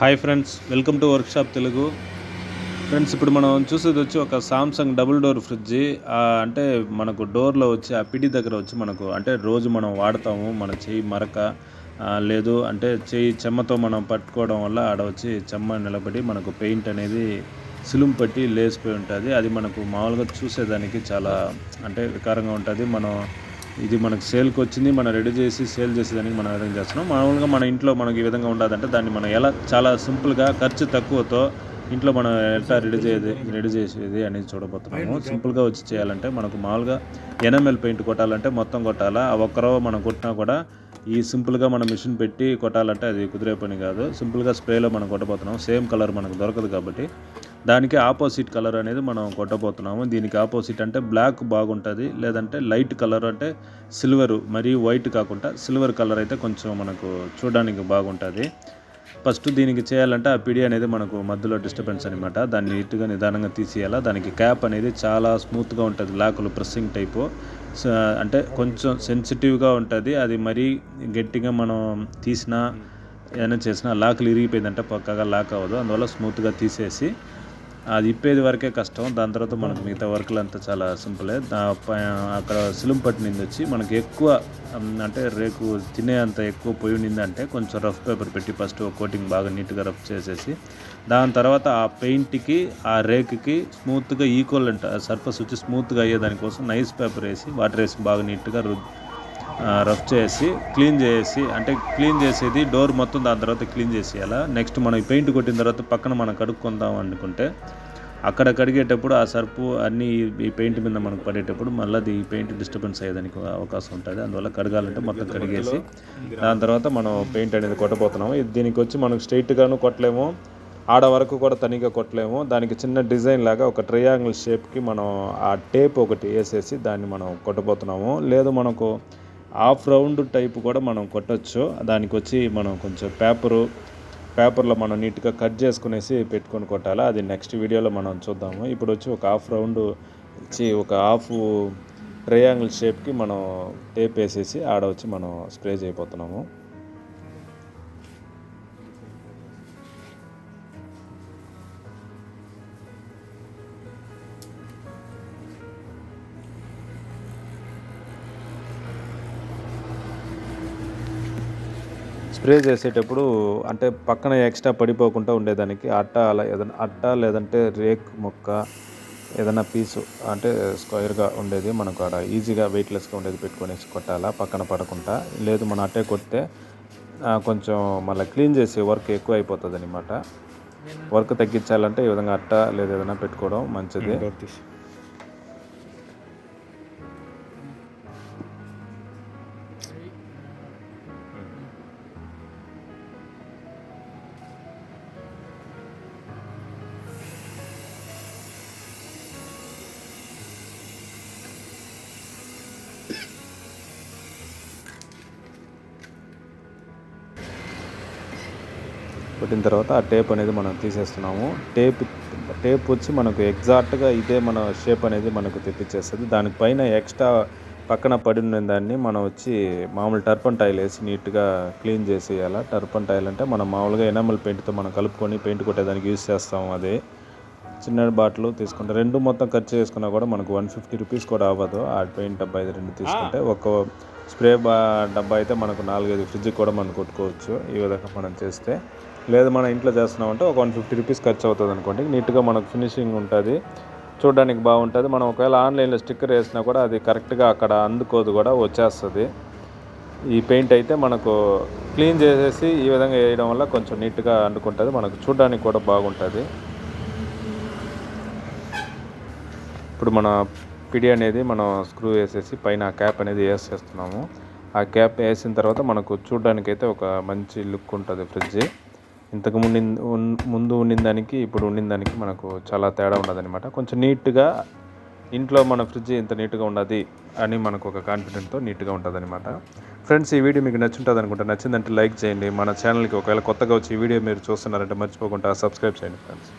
Hi friends, welcome to workshop Telugu. Friends, ఇప్పుడు మనం చూసేది వచ్చి ఒక సామ్సంగ్ డబుల్ డోర్ ఫ్రిడ్జ్. అంటే మనకు డోర్లో వచ్చి ఆ పిడి దగ్గర వచ్చి మనకు అంటే రోజు మనం వాడతాము, మన చెయ్యి మరక లేదు అంటే చెయ్యి చెమ్మతో మనం పట్టుకోవడం వల్ల ఆడ వచ్చి చెమ్మ నిలబడి మనకు పెయింట్ అనేది సిలుం పట్టి లేసిపోయి ఉంటుంది. అది మనకు మామూలుగా చూసేదానికి చాలా అంటే వికారంగా ఉంటుంది. ఇది మనకు సేల్కి వచ్చింది, మనం రెడీ చేసి సేల్ చేసేదానికి మనం విధంగా చేస్తున్నాం. మామూలుగా మన ఇంట్లో మనకి ఈ విధంగా ఉండదంటే దాన్ని మనం ఎలా చాలా సింపుల్గా ఖర్చు తక్కువతో ఇంట్లో మనం ఎట్లా రెడీ చేసేది అనేది చూడబోతున్నాము. సింపుల్గా వచ్చి చేయాలంటే మనకు మామూలుగా ఎనామెల్ పెయింట్ కొట్టాలంటే మొత్తం కొట్టాలా. ఆ ఒక్కరో మనం కొట్టినా కూడా ఈ సింపుల్గా మనం మిషన్ పెట్టి కొట్టాలంటే అది కుదిరే పని కాదు. సింపుల్గా స్ప్రేలో మనం కొట్టబోతున్నాం. సేమ్ కలర్ మనకు దొరకదు కాబట్టి దానికి ఆపోజిట్ కలర్ అనేది మనం కొట్టబోతున్నాము. దీనికి ఆపోజిట్ అంటే బ్లాక్ బాగుంటుంది, లేదంటే లైట్ కలర్ అంటే సిల్వర్, మరీ వైట్ కాకుండా సిల్వర్ కలర్ అయితే కొంచెం మనకు చూడడానికి బాగుంటుంది. ఫస్ట్ దీనికి చేయాలంటే ఆ పిడి అనేది మనకు మధ్యలో డిస్టర్బెన్స్ అనమాట. దాన్ని నీట్గా నిదానంగా తీసేయాలా. దానికి క్యాప్ అనేది చాలా స్మూత్గా ఉంటుంది, లాకులు ప్రెస్సింగ్ టైపు. అంటే కొంచెం సెన్సిటివ్గా ఉంటుంది. అది మరీ గట్టిగా మనం తీసినా ఏదైనా చేసినా లాకులు ఇరిగిపోయిందంటే పక్కగా లాక్ అవ్వదు. అందువల్ల స్మూత్గా తీసేసి అది ఇప్పేది వరకే కష్టం. దాని తర్వాత మనకు మిగతా వర్క్లు అంతా చాలా సింపులే. అక్కడ సిలుం పట్టినింది వచ్చి మనకి ఎక్కువ అంటే రేకు తినే అంత ఎక్కువ పొయ్యి నిందంటే కొంచెం రఫ్ పేపర్ పెట్టి ఫస్ట్ కోటింగ్ బాగా నీట్గా రఫ్ చేసేసి దాని తర్వాత ఆ పెయింట్కి ఆ రేకుకి స్మూత్గా ఈక్వల్ సర్ఫస్ వచ్చి స్మూత్గా అయ్యేదానికోసం నైస్ పేపర్ వేసి వాటర్ వేసి బాగా నీట్గా రఫ్ చేసి క్లీన్ చేసేది డోర్ మొత్తం. దాని తర్వాత క్లీన్ చేసేయాలా. నెక్స్ట్ మనం ఈ పెయింట్ కొట్టిన తర్వాత పక్కన మనం కడుక్కుందాం అనుకుంటే అక్కడ కడిగేటప్పుడు ఆ సర్పు అన్నీ ఈ పెయింట్ మీద మనకు పడేటప్పుడు మళ్ళీ ఈ పెయింట్ డిస్టర్బెన్స్ అయ్యేదానికి అవకాశం ఉంటుంది. అందువల్ల కడగాలంటే మొత్తం కడిగేసి దాని తర్వాత మనం పెయింట్ అనేది కొట్టబోతున్నాము. దీనికి వచ్చి మనకు స్ట్రైట్గాను కొట్టలేము, ఆడ వరకు కూడా తనిగా కొట్టలేము. దానికి చిన్న డిజైన్ లాగా ఒక ట్రయాంగిల్ షేప్కి మనం ఆ టేప్ ఒకటి వేసేసి దాన్ని మనం కొట్టబోతున్నాము. లేదు మనకు హాఫ్ రౌండ్ టైపు కూడా మనం కొట్టచ్చు. దానికి వచ్చి మనం కొంచెం పేపర్లో మనం నీట్గా కట్ చేసుకునేసి పెట్టుకొని కొట్టాలి. అది నెక్స్ట్ వీడియోలో మనం చూద్దాము. ఇప్పుడు వచ్చి ఒక హాఫ్ రౌండ్ వచ్చి ఒక హాఫ్ ట్రయాంగిల్ షేప్కి మనం టేప్ వేసేసి ఆడ వచ్చి మనం స్ప్రే చేయబోతున్నాము. స్ప్రే చేసేటప్పుడు అంటే పక్కన ఎక్స్ట్రా పడిపోకుండా ఉండేదానికి అట్ట లేదంటే రేక్ మొక్క ఏదైనా పీసు అంటే స్క్వేర్గా ఉండేది మనకు ఆడ ఈజీగా వెయిట్లెస్గా ఉండేది పెట్టుకొనేసి కొట్టాలా, పక్కన పడకుండా. లేదు మనం అట్టే కొడితే కొంచెం మళ్ళీ క్లీన్ చేసే వర్క్ ఎక్కువ అయిపోతుంది అనమాట. వర్క్ తగ్గించాలంటే ఈ విధంగా అట్ట లేదా ఏదైనా పెట్టుకోవడం మంచిది. కొట్టిన తర్వాత ఆ టేప్ అనేది మనం తీసేస్తున్నాము. టేప్ వచ్చి మనకు ఎగ్జాక్ట్గా ఇదే మన షేప్ అనేది మనకు తెప్పించేస్తుంది. దానిపైన ఎక్స్ట్రా పక్కన పడిన దాన్ని మనం వచ్చి మామూలు టర్పన్ టైల్ వేసి నీట్గా క్లీన్ చేసేయాలి. టర్పన్ టైల్ అంటే మనం మామూలుగా ఎనామల్ పెయింట్తో మనం కలుపుకొని పెయింట్ కొట్టేదానికి యూజ్ చేస్తాము. అదే చిన్న బాటిల్ తీసుకుంటే రెండు మొత్తం ఖర్చు చేసుకున్నా కూడా మనకు 150 రూపీస్ కూడా అవ్వదు. ఆ పెయింట్ డబ్బా అయితే రెండు తీసుకుంటే ఒక స్ప్రే డబ్బా అయితే మనకు 4-5 ఫ్రిడ్జ్కి కూడా మనం కొట్టుకోవచ్చు ఈ విధంగా మనం చేస్తే. లేదు మన ఇంట్లో చేస్తున్నామంటే ఒక 150 రూపీస్ ఖర్చు అవుతుంది అనుకోండి. నీట్గా మనకు ఫినిషింగ్ ఉంటుంది, చూడడానికి బాగుంటుంది. మనం ఒకవేళ ఆన్లైన్లో స్టిక్కర్ వేసినా కూడా అది కరెక్ట్గా అక్కడ అందుకోదు, కూడా వచ్చేస్తుంది. ఈ పెయింట్ అయితే మనకు క్లీన్ చేసేసి ఈ విధంగా వేయడం వల్ల కొంచెం నీట్గా అంటుకుంటుంది, మనకు చూడడానికి కూడా బాగుంటుంది. ఇప్పుడు మన పిడి అనేది మనం స్క్రూ వేసేసి పైన ఆ క్యాప్ అనేది వేసేస్తున్నాము. ఆ క్యాప్ వేసిన తర్వాత మనకు చూడడానికైతే ఒక మంచి లుక్ ఉంటుంది ఫ్రిడ్జ్. ఇంతకు ముందు ఉండిన దానికి ఇప్పుడు ఉండిన దానికి మనకు చాలా తేడా ఉండదన్నమాట. కొంచెం నీట్గా ఇంట్లో మన ఫ్రిడ్జ్ ఇంత నీట్గా ఉండదు అని మనకు ఒక కాన్ఫిడెంట్తో నీట్గా ఉంటుంది అనమాట. ఫ్రెండ్స్, ఈ వీడియో మీకు నచ్చుంటుంది అనుకుంటా. నచ్చిందంటే లైక్ చేయండి. మన ఛానల్కి ఒకవేళ కొత్తగా వచ్చి ఈ వీడియో మీరు చూస్తున్నారంటే మర్చిపోకుండా సబ్స్క్రైబ్ చేయండి ఫ్రెండ్స్.